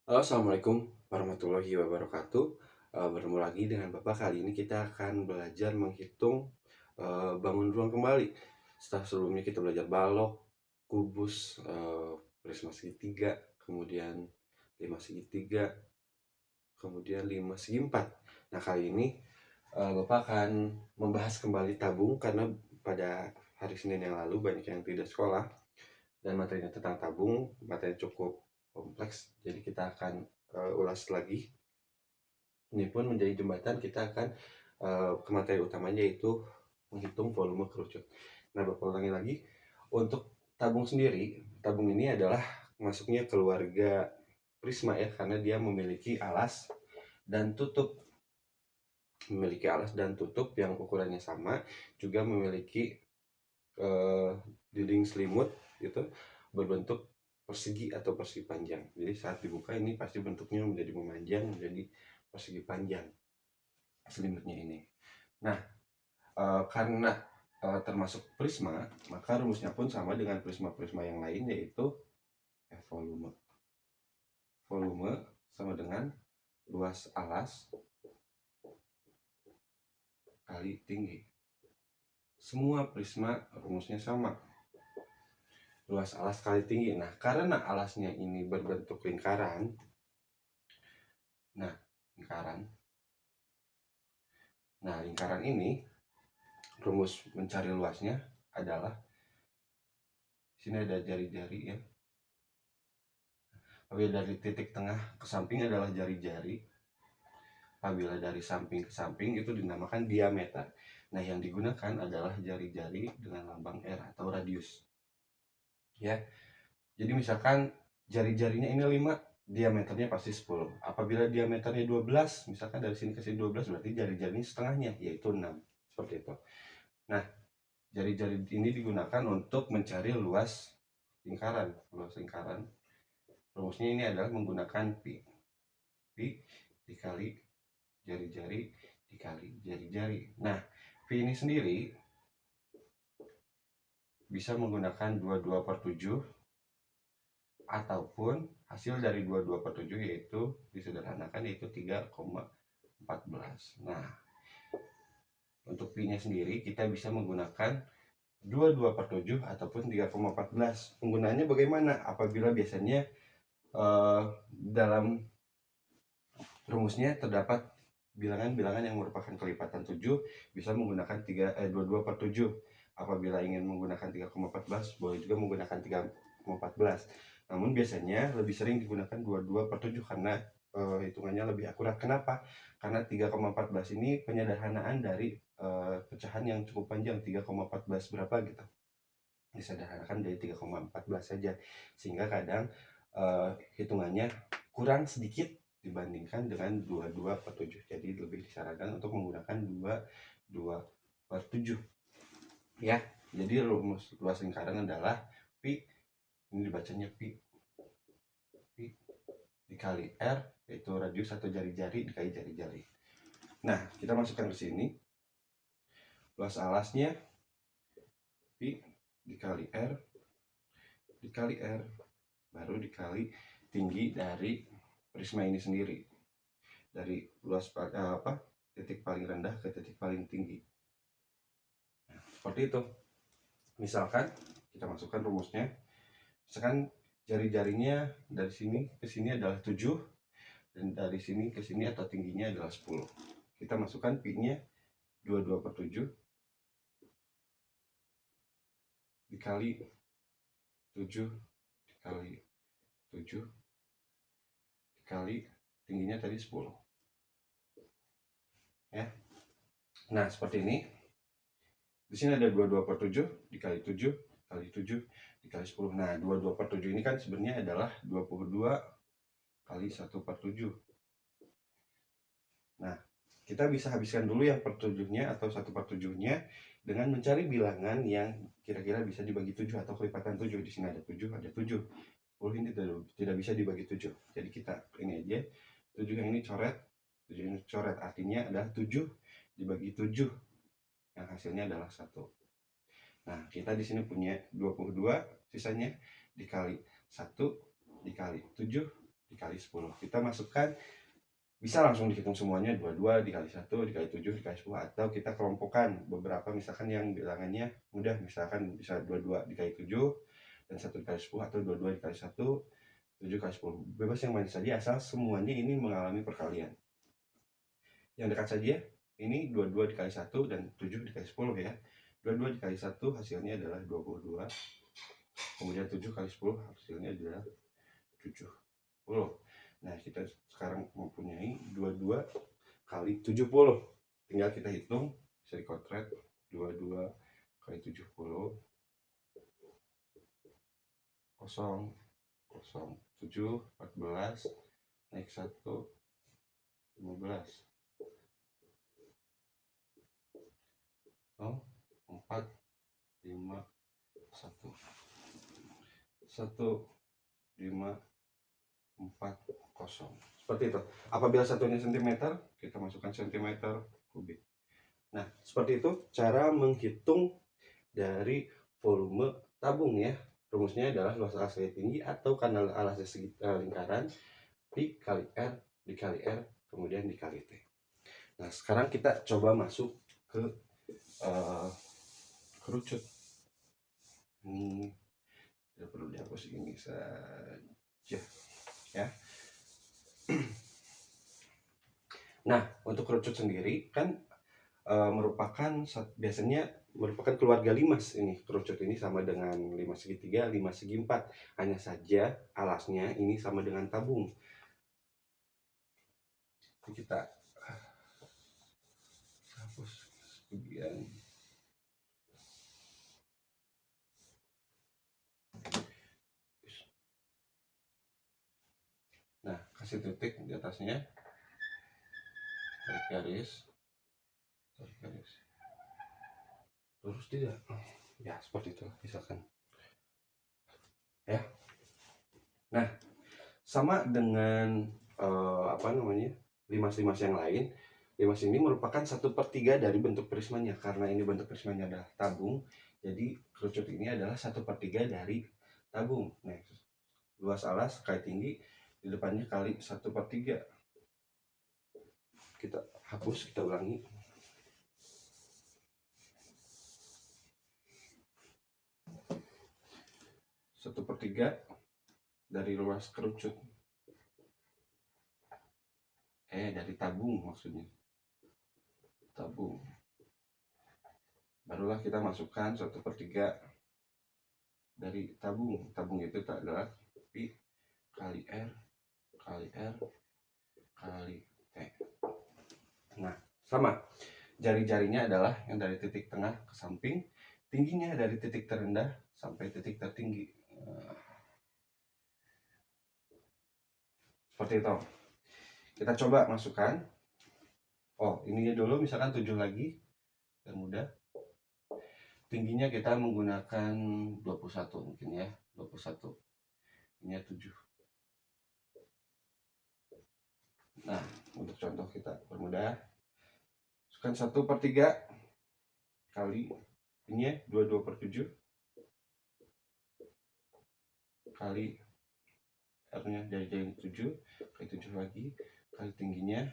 Halo, assalamualaikum warahmatullahi wabarakatuh. Bertemu lagi dengan Bapak. Kali ini kita akan belajar menghitung bangun ruang kembali. Setelah sebelumnya kita belajar balok, kubus, prisma segitiga, kemudian lima segitiga, kemudian lima segi empat. Nah, kali ini Bapak akan membahas kembali tabung karena pada hari Senin yang lalu banyak yang tidak sekolah dan materinya tentang tabung, materi cukup kompleks. Jadi kita akan ulas lagi. Ini pun menjadi jembatan kita akan ke materi utamanya, yaitu menghitung volume kerucut. Nah, Bapak ulangi lagi. Untuk tabung sendiri, tabung ini adalah masuknya keluarga prisma ya, karena dia memiliki alas dan tutup. Memiliki alas dan tutup yang ukurannya sama, juga memiliki eh, dinding selimut gitu, berbentuk persegi atau persegi panjang. Jadi saat dibuka ini pasti bentuknya menjadi memanjang, menjadi persegi panjang selimutnya ini. Nah, karena termasuk prisma, maka rumusnya pun sama dengan prisma-prisma yang lain, yaitu volume. Volume sama dengan luas alas kali tinggi. Semua prisma rumusnya sama, luas alas kali tinggi. Nah, karena alasnya ini berbentuk lingkaran, nah lingkaran, lingkaran ini rumus mencari luasnya adalah, sini ada jari-jari ya. Apabila dari titik tengah ke samping adalah jari-jari, apabila dari samping ke samping itu dinamakan diameter. Nah, yang digunakan adalah jari-jari dengan lambang R atau radius. Ya. Jadi misalkan jari-jarinya ini 5, diameternya pasti 10. Apabila diameternya 12, misalkan dari sini ke sini 12, berarti jari-jarinya setengahnya, yaitu 6. Seperti itu. Nah, jari-jari ini digunakan untuk mencari luas lingkaran. Luas lingkaran, rumusnya ini adalah menggunakan pi. Pi dikali jari-jari dikali jari-jari. Nah, pi ini sendiri bisa menggunakan 22/7 ataupun hasil dari 22/7, yaitu disederhanakan yaitu 3,14. Nah, untuk pi-nya sendiri kita bisa menggunakan 22/7 ataupun 3,14. Penggunaannya bagaimana? Apabila biasanya dalam rumusnya terdapat bilangan-bilangan yang merupakan kelipatan 7, bisa menggunakan 22/7. Apabila ingin menggunakan 3,14, boleh juga menggunakan 3,14. Namun biasanya lebih sering digunakan 22/7 karena hitungannya lebih akurat. Kenapa? Karena 3,14 ini penyederhanaan dari pecahan yang cukup panjang, 3,14 berapa gitu. Disederhanakan dari 3,14 saja. Sehingga kadang hitungannya kurang sedikit dibandingkan dengan 22/7. Jadi lebih disarankan untuk menggunakan 22/7 ya. Jadi rumus luas lingkaran adalah pi, ini dibacanya pi dikali r, yaitu radius atau jari-jari dikali jari-jari. Nah, kita masukkan ke sini. Luas alasnya pi dikali r dikali r, baru dikali tinggi dari prisma ini sendiri, dari luas titik paling rendah ke titik paling tinggi. Nah, seperti itu. Misalkan kita masukkan rumusnya. Misalkan jari-jarinya dari sini ke sini adalah 7 dan dari sini ke sini atau tingginya adalah 10. Kita masukkan pi-nya 22/7 dikali 7 dikali 7 dikali tingginya tadi 10 ya. Nah, seperti ini. Di sini ada 22/7 dikali 7 kali 7 dikali 10. Nah, 22/7 ini kan sebenarnya adalah 22 kali 1/7. Nah, kita bisa habiskan dulu yang per 7-nya atau 1/7-nya dengan mencari bilangan yang kira-kira bisa dibagi 7 atau kelipatan 7. Di sini ada 7, ada 7. 10 ini tidak bisa dibagi 7. Jadi kita ini aja. 7 yang ini coret, 7 ini coret. Artinya adalah 7 dibagi 7. Yang hasilnya adalah 1. Nah, kita di sini punya 22, sisanya dikali 1 dikali 7 dikali 10. Kita masukkan, bisa langsung dihitung semuanya, 22 dikali 1 dikali 7 dikali 10, atau kita kelompokkan beberapa, misalkan yang bilangannya mudah, misalkan bisa 22 dikali 7 dan 1 dikali 10, atau 22 dikali 1 7 kali 10. Bebas yang mana saja asal semuanya ini mengalami perkalian. Yang dekat saja ini 22 dikali 1 dan 7 dikali 10 ya. 22 dikali 1 hasilnya adalah 22. Kemudian 7 kali 10 hasilnya adalah 70. Nah, kita sekarang mempunyai 22 kali 70. Tinggal kita hitung, bisa dikotret 22 kali 70, 0, 0, 7, 14, naik 1, 15. 0, 4, 5, 1. 1, 5, 4, 0. Seperti itu. Apabila satunya cm, kita masukkan cm kubik. Nah, seperti itu cara menghitung dari volume tabung ya. Rumusnya adalah luas alas segitiga tinggi atau kanal alas lingkaran dikali R dikali R kemudian dikali T. Nah, sekarang kita coba masuk ke kerucut. Ini tidak perlu dihapus, ini saja ya. Nah, untuk kerucut sendiri kan biasanya merupakan keluarga limas. Ini kerucut ini sama dengan limas segitiga, limas segi 4. Hanya saja alasnya ini sama dengan tabung. Kita hapus sebagian. Nah, kasih titik di atasnya, tarik garis, lurus tidak, ya seperti itu misalkan ya. Nah, sama dengan limas-limas yang lain, limas ini merupakan 1/3 dari bentuk prismanya. Karena ini bentuk prismanya adalah tabung, jadi kerucut ini adalah 1/3 dari tabung. Nah, luas alas kali tinggi, di depannya kali 1/3. Kita hapus, kita ulangi. Satu per tiga dari luas kerucut, dari tabung maksudnya, tabung. Barulah kita masukkan 1/3 dari tabung. Tabung itu adalah Pi kali R kali R kali T. Nah, sama. Jari-jarinya adalah yang dari titik tengah ke samping, tingginya dari titik terendah sampai titik tertinggi. Seperti itu. Kita coba masukkan. Oh, ininya dulu misalkan 7 lagi. Dan mudah. Tingginya kita menggunakan 21 mungkin ya. 21. Ini 7. Nah, untuk contoh kita permudah. Masukkan 1/3 kali ini ya, 22/7 kali R-nya dari 7 kali 7 lagi kali tingginya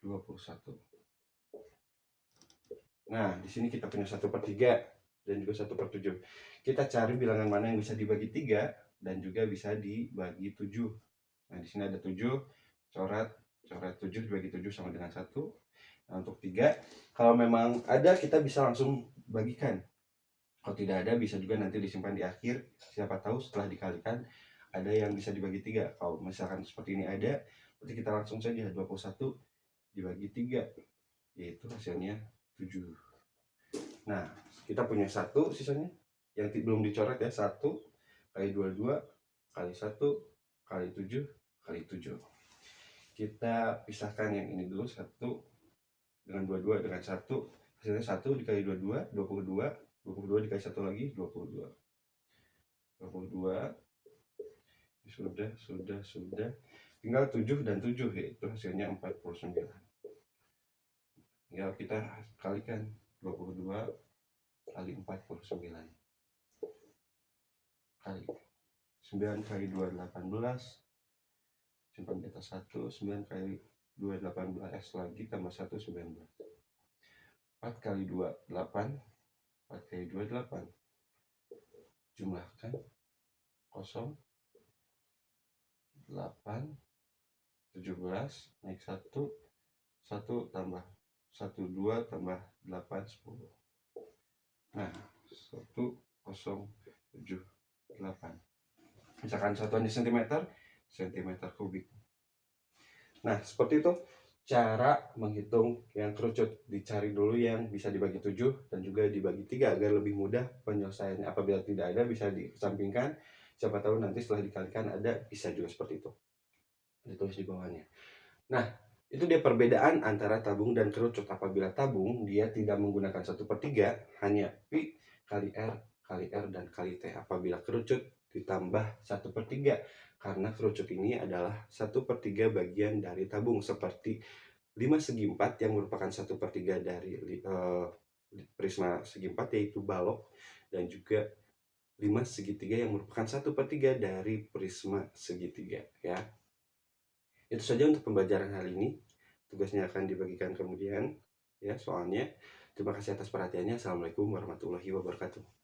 21. Nah, di sini kita punya 1/3 dan juga 1/7. Kita cari bilangan mana yang bisa dibagi 3 dan juga bisa dibagi 7. Nah, di sini ada 7, coret 7 dibagi 7 sama dengan 1. Nah, untuk 3, kalau memang ada kita bisa langsung bagikan. Kalau tidak ada bisa juga nanti disimpan di akhir. Siapa tahu setelah dikalikan ada yang bisa dibagi 3. Kalau misalkan seperti ini ada, berarti kita langsung saja 21 dibagi 3, yaitu hasilnya 7. Nah, kita punya 1 sisanya yang belum dicoret ya, 1 kali 22 kali 1 kali 7 kali 7. Kita pisahkan yang ini dulu, 1 dengan 22 dengan 1, hasilnya 1 dikali 22, 22, 22 dikali 1 lagi 22. 22 sudah. Tinggal 7 dan 7, yaitu hasilnya 49. Tinggal kita kalikan 22 kali 49 kali 9 kali 2 18 simpan di atas 1, 9 kali 2 18 lagi tambah 1 19. 4 kali 2 8, 4 kali 2 8. Jumlahkan 0 8 17 naik 1 1 tambah 1 2 tambah 8 10. Nah, 1078. Misalkan satuannya sentimeter kubik. Nah, seperti itu cara menghitung yang kerucut. Dicari dulu yang bisa dibagi 7 dan juga dibagi 3 agar lebih mudah penyelesaiannya. Apabila tidak ada bisa dikesampingkan. Siapa tahu nanti setelah dikalikan ada, bisa juga seperti itu. Ditulis di bawahnya. Nah, itu dia perbedaan antara tabung dan kerucut. Apabila tabung, dia tidak menggunakan 1/3, hanya pi kali R dan kali T. Apabila kerucut ditambah 1/3, karena kerucut ini adalah 1/3 bagian dari tabung, seperti 5 segi 4 yang merupakan 1/3 dari prisma segi 4, yaitu balok, dan juga 5 segitiga yang merupakan 1/3 dari prisma segitiga, ya. Itu saja untuk pembelajaran hari ini. Tugasnya akan dibagikan kemudian, ya, soalnya. Terima kasih atas perhatiannya. Assalamualaikum warahmatullahi wabarakatuh.